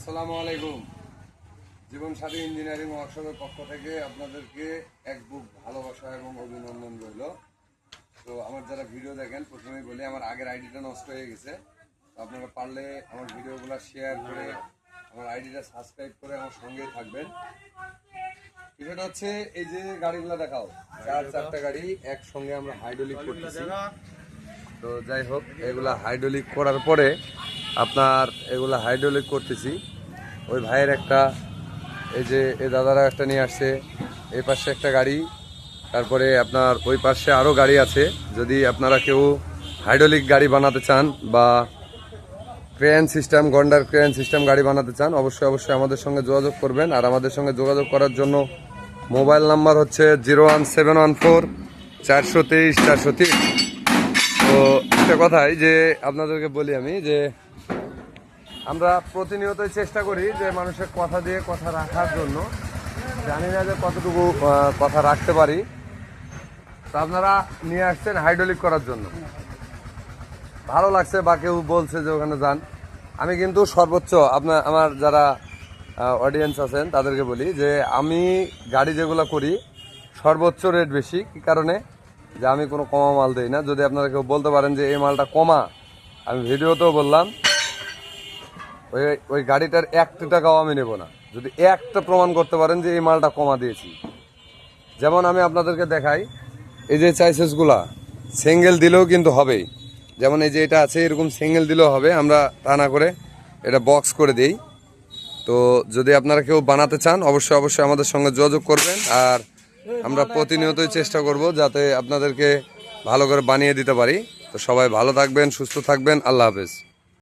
আসসালামু আলাইকুম। জীবন সাথী ইঞ্জিনিয়ারিং ওয়ার্কশপের পক্ষ থেকে আপনাদেরকে এক বুক ভালোবাসা এবং অভিনন্দন রইল। তো আমার যারা ভিডিও দেখেন, প্রথমেই বলি আমার আগের আইডিটা নষ্ট হয়ে গেছে। তো আপনারা পারলে আমার ভিডিওগুলো শেয়ার করে আমার আইডিটা সাবস্ক্রাইব করে আমার সঙ্গেই থাকবেন। বিষয়টা হচ্ছে এই যে গাড়িগুলো দেখাও, চারটা গাড়ি একসঙ্গে আমরা হাইড্রোলিক করতেছি। তো যাই হোক, এগুলা হাইড্রোলিক করার পরে আপনার এগুলা হাইড্রোলিক করতেছি। ওই ভাইয়ের একটা, এই যে এই দাদারা একটা নিয়ে আসছে, এই পাশে একটা গাড়ি, তারপরে আপনার ওই পাশে আরও গাড়ি আছে। যদি আপনারা কেউ হাইড্রোলিক গাড়ি বানাতে চান বা ক্রেন সিস্টেম, গন্ডার ক্রেন সিস্টেম গাড়ি বানাতে চান, অবশ্যই আমাদের সঙ্গে যোগাযোগ করবেন। আর আমাদের সঙ্গে যোগাযোগ করার জন্য মোবাইল নাম্বার হচ্ছে 01714 423 403। তো একটা কথাই যে আপনাদেরকে বলি আমি, যে আমরা প্রতিনিয়তই চেষ্টা করি যে মানুষের কথা দিয়ে কথা রাখার জন্য। জানি না যে কতটুকু কথা রাখতে পারি। তো আপনারা নিয়ে আসছেন হাইড্রোলিক করার জন্য, ভালো লাগছে বা কেউ বলছে যে ওখানে যান। আমি কিন্তু সর্বোচ্চ আমার যারা অডিয়েন্স আছেন তাদেরকে বলি যে আমি গাড়ি যেগুলো করি সর্বোচ্চ রেট বেশি। কী কারণে? যে আমি কোনো কমা মাল দিই না। যদি আপনারা কেউ বলতে পারেন যে এই মালটা কমা, আমি ভিডিওতেও বললাম ওই গাড়িটার 1 টাকাও আমি নেব না, যদি একটা প্রমাণ করতে পারেন যে এই মালটা কমা দিয়েছি। যেমন আমি আপনাদেরকে দেখাই, এই যে চাইসেসগুলা সিঙ্গেল দিলেও কিন্তু হবেই। যেমন এই যে এটা আছে, এরকম সিঙ্গেল দিলেও হবে, আমরা তা না করে এটা বক্স করে দিই। তো যদি আপনারা কেউ বানাতে চান অবশ্যই আমাদের সঙ্গে যোগাযোগ করবেন। আর আমরা প্রতিনিয়তই চেষ্টা করব যাতে আপনাদেরকে ভালো করে বানিয়ে দিতে পারি। তো সবাই ভালো থাকবেন, সুস্থ থাকবেন। আল্লাহ হাফেজ।